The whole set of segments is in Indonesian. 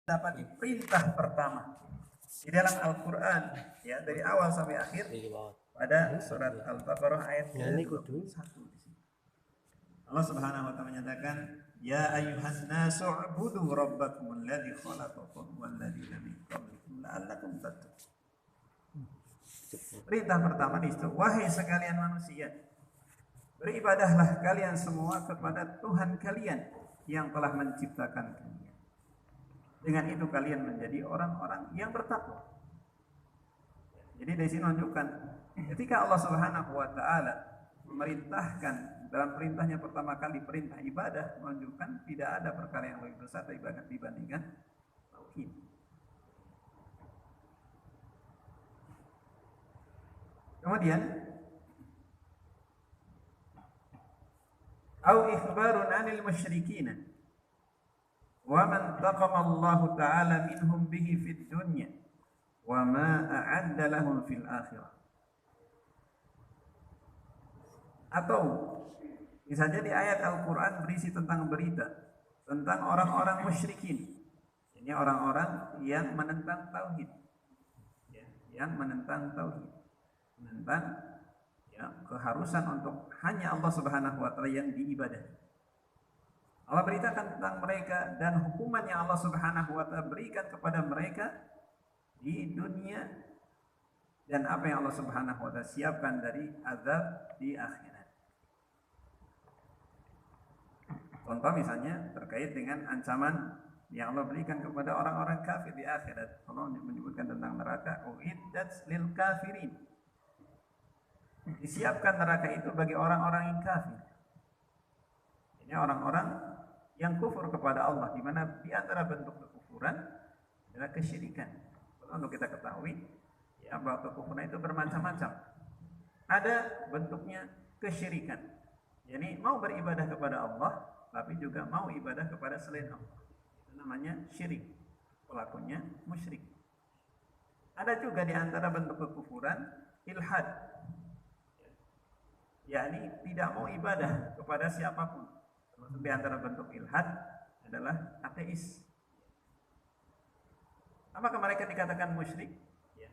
dapat perintah pertama di dalam Al-Quran, ya, dari awal sampai akhir pada surat Al-Baqarah ayat 21. Allah Subhanahu wa taala menyatakan, ya ayyuhan nasu ubudu rabbakum alladzi khalaqakum wal ladzina min qablikum la'allakum tattaqun. Perintah pertama itu, wahai sekalian manusia, beribadahlah kalian semua kepada Tuhan kalian yang telah menciptakan kalian. Dengan itu kalian menjadi orang-orang yang bertakwa. Jadi dari sini menunjukkan ketika Allah Subhanahu wa taala memerintahkan dalam perintahnya pertama kali perintah ibadah, menunjukkan tidak ada perkara yang lebih besar dibandingkan tauhid. Kemudian au ikhbarun 'anil musyrikin wa man taqama Allah ta'ala minhum bihi fid dunya wa ma a'adda lahum fil akhirah. Atau bisa jadi ayat Al-Quran berisi tentang berita tentang orang-orang musyrikin. Ini orang-orang yang menentang tauhid, yang menentang tauhid, menentang keharusan untuk hanya Allah Subhanahu wa taala yang diibadahi. Allah beritakan tentang mereka dan hukuman yang Allah Subhanahu wa taala berikan kepada mereka di dunia dan apa yang Allah Subhanahu wa taala siapkan dari azab di akhirat. Contoh misalnya terkait dengan ancaman yang Allah berikan kepada orang-orang kafir di akhirat. Allah menyebutkan tentang neraka, uiddat lil kafirin. Disiapkan neraka itu bagi orang-orang yang kafir. Ini orang-orang yang kufur kepada Allah, di mana di antara bentuk kekufuran adalah kesyirikan. Untuk kita ketahui, ya, bahwa kekufuran itu bermacam-macam. Ada bentuknya kesyirikan. Jadi mau beribadah kepada Allah, tapi juga mau ibadah kepada selain Allah. Itu namanya syirik. Pelakunya musyrik. Ada juga di antara bentuk kekufuran ilhad. Yakni tidak mau ibadah kepada siapapun. Termasuk di antara bentuk ilhad adalah ateis. Apakah mereka dikatakan musyrik? Ya.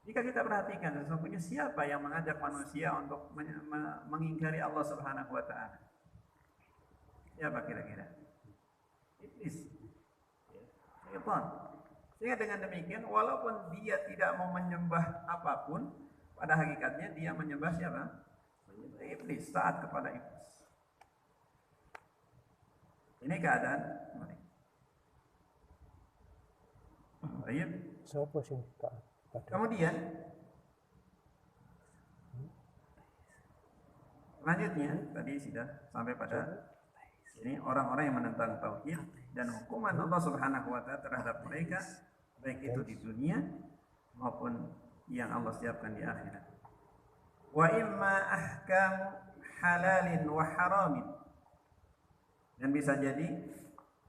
Jika kita perhatikan, sesungguhnya siapa yang mengajak manusia untuk mengingkari Allah Subhanahu wa taala? Siapa kira-kira? Iblis. Syaitan. Sehingga dengan demikian, walaupun dia tidak mau menyembah apapun, pada hakikatnya dia menyembah siapa? Menyembah iblis, taat kepada iblis. Ini keadaan mereka. Baik. Kemudian selanjutnya tadi sudah sampai pada ini orang-orang yang menentang tauhid dan hukuman Allah Subhanahu wa taala terhadap mereka, baik itu di dunia maupun yang Allah siapkan di akhirat. Wa imma ahkam halalin wa haramin. Dan bisa jadi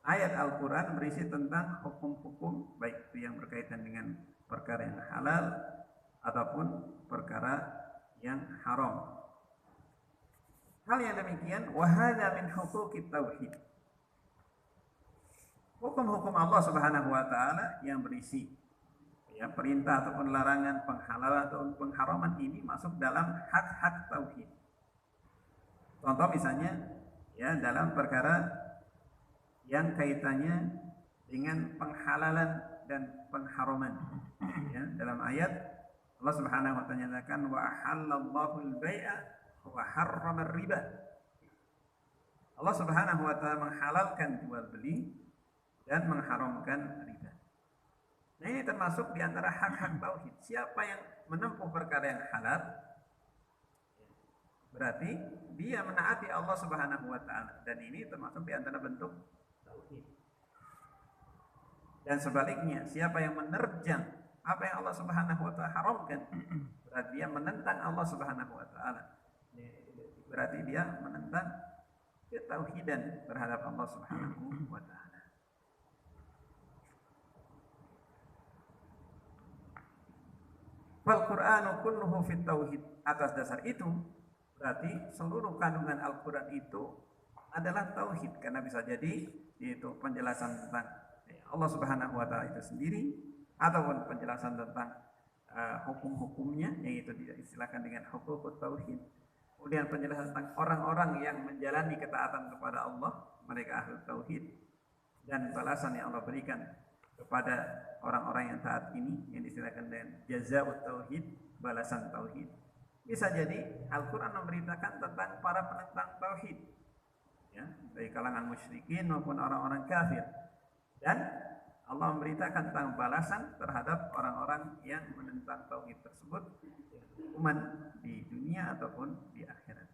ayat Al-Quran berisi tentang hukum-hukum, baik itu yang berkaitan dengan perkara yang halal ataupun perkara yang haram. Hal yang demikian, wa hadza min huquqit tauhid. Hukum-hukum Allah Subhanahu wa taala yang berisi perintah ataupun larangan, penghalalan ataupun pengharaman ini masuk dalam hak-hak tauhid. Contoh misalnya dalam perkara yang kaitannya dengan penghalalan dan pengharaman. Dalam ayat Allah Subhanahu wa taala nyatakan wa ahallallahu al-bai'a wa harrama riba. Allah Subhanahu wa taala menghalalkan jual beli dan mengharamkan riba. Nah, ini termasuk di antara hak-hak tauhid. Siapa yang menempuh perkara yang halal, berarti dia menaati Allah Subhanahu wa taala, dan ini termasuk di antara bentuk tauhid. Dan sebaliknya, siapa yang menerjang apa yang Allah Subhanahu wa taala haramkan, berarti dia menentang Allah Subhanahu wa taala. Berarti dia menentang ketauhidan terhadap Allah Subhanahu wa taala. Wal Qur'anu kulluhu fit tauhid. Atas dasar itu berarti seluruh kandungan Al-Quran itu adalah tauhid, karena bisa jadi yaitu penjelasan tentang Allah Subhanahu wa taala itu sendiri ataupun penjelasan tentang hukum-hukumnya yang itu diistilahkan dengan hukukut tauhid. Kemudian penjelasan tentang orang-orang yang menjalani ketaatan kepada Allah, mereka ahli tauhid, dan balasan yang Allah berikan kepada orang-orang yang taat ini yang disebutkan dengan jazaa'ut tauhid, balasan tauhid. Bisa jadi Al-Qur'an memberitakan tentang para penentang tauhid, ya, dari kalangan musyrikin maupun orang-orang kafir, dan Allah memberitakan tentang balasan terhadap orang-orang yang menentang tauhid tersebut, hukuman di dunia ataupun di akhirat.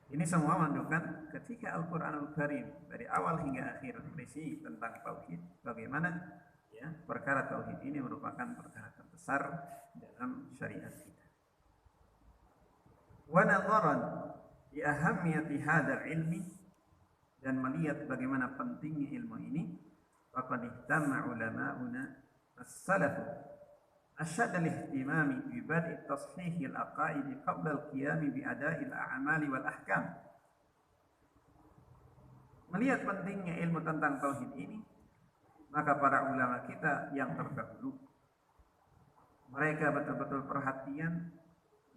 Ini semua menunjukkan ketika Al-Qur'anul Karim dari awal hingga akhir berisi tentang tauhid, bagaimana ya perkara tauhid ini merupakan perkara terbesar dalam syariat kita. Wa nadharan bi ahammiyati hadzal ilmi, dan melihat bagaimana pentingnya ilmu ini, faqad ihtama ulama'una as-salaf أشد الاهتمام ببدء تصحيح العقائد قبل القيام بأداء الأعمال والأحكام. Melihat pentingnya ilmu tentang tauhid ini, maka para ulama kita yang terdahulu, mereka betul-betul perhatian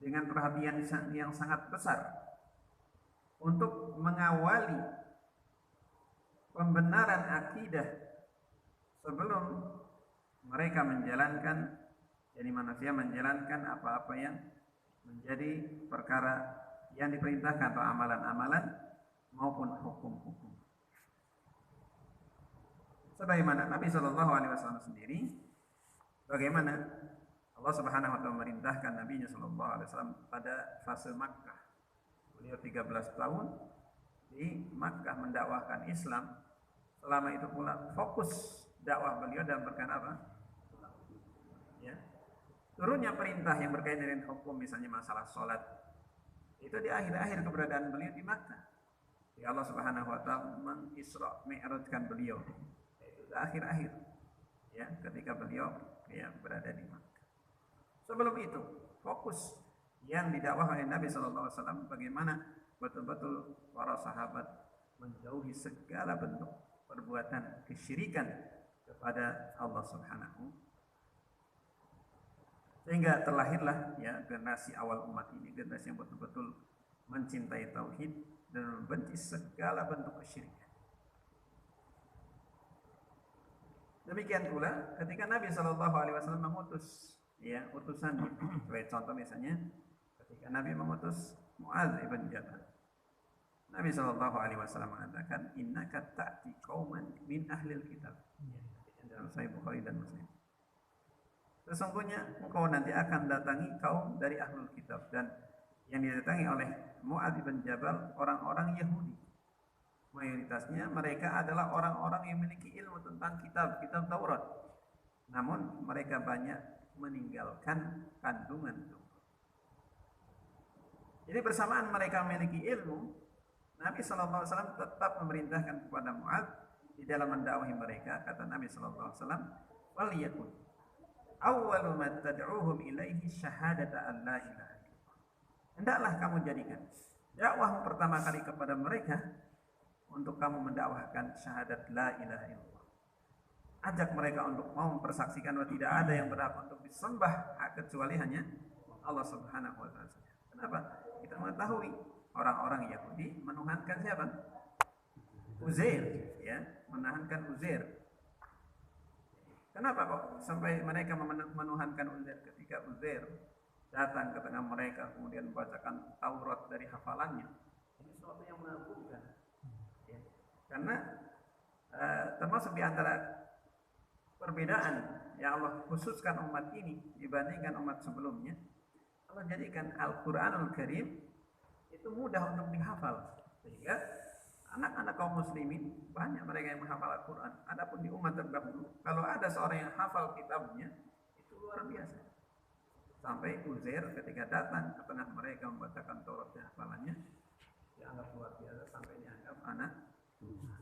dengan perhatian yang sangat besar untuk mengawali pembenaran akidah sebelum mereka menjalankan, jadi manusia menjalankan apa-apa yang menjadi perkara yang diperintahkan atau amalan-amalan maupun hukum-hukum. Sebagaimana Nabi Shallallahu Alaihi Wasallam sendiri, bagaimana Allah Subhanahu Wa Taala memerintahkan Nabi Shallallahu Alaihi Wasallam pada fase Makkah. Beliau 13 tahun di Makkah mendakwahkan Islam. Selama itu pula fokus dakwah beliau dalam perkara apa? Ya. Turunnya perintah yang berkaitan dengan hukum, misalnya masalah sholat, itu di akhir-akhir keberadaan beliau di Makkah. Ya, Allah Subhanahu Wa Taala mengisra mi'rajkan beliau, itu di akhir-akhir, ya, ketika beliau ya berada di Makkah. Sebelum itu, fokus yang didakwah oleh Nabi Sallallahu Alaihi Wasallam bagaimana betul-betul para sahabat menjauhi segala bentuk perbuatan kesyirikan kepada Allah Subhanahu. Sehingga terlahirlah ya generasi awal umat ini, generasi yang betul-betul mencintai tauhid dan membenci segala bentuk kesyirikan. Demikian pula ketika Nabi Shallallahu Alaihi Wasallam mengutus ya utusan, sebagai contoh misalnya ketika Nabi mengutus Mu'adz ibn Jabal, Nabi Shallallahu Alaihi Wasallam mengatakan, innaka ta'ti qauman min ahlil kitab, dalam Sahih Bukhari dan Muslim. Sesungguhnya engkau nanti akan datangi kaum dari ahlul kitab, dan yang didatangi oleh Mu'adz bin Jabal orang-orang Yahudi. Mayoritasnya mereka adalah orang-orang yang memiliki ilmu tentang kitab Taurat. Namun mereka banyak meninggalkan kandungan Taurat. Jadi bersamaan mereka memiliki ilmu, Nabi SAW tetap memerintahkan kepada Mu'adz di dalam mendakwahi mereka. Kata Nabi SAW, "Waliyakun awwalu ma tad'uuhum ilaihi syahadata an la ilaha illallah." Hendaklah kamu jadikan dakwahmu pertama kali kepada mereka untuk kamu mendakwahkan syahadat la ilaha illallah. Ajak mereka untuk mau mempersaksikan bahwa tidak ada yang berhak untuk disembah kecuali hanya Allah Subhanahu wa taala. Kenapa? Kita mengetahui orang-orang Yahudi menuhankan siapa? Uzair, ya, menuhankan Uzair. Kenapa kok sampai mereka menuhankan Uzair? Ketika Uzair datang ke tengah mereka kemudian membacakan Taurat dari hafalannya, ini sesuatu yang mengagumkan, ya. Karena termasuk di antara perbedaan yang Allah khususkan umat ini dibandingkan umat sebelumnya, Allah jadikan Al-Quranul Karim itu mudah untuk dihafal, sehingga anak-anak kaum muslimin banyak mereka yang menghafal Al-Quran. Adapun di umat terdahulu, kalau ada seorang yang hafal kitabnya, itu luar biasa. Sampai Uzair ketika datang ke tengah mereka membacakan Taurat dan hafalannya, dianggap luar biasa sampai dianggap anak Tuhan.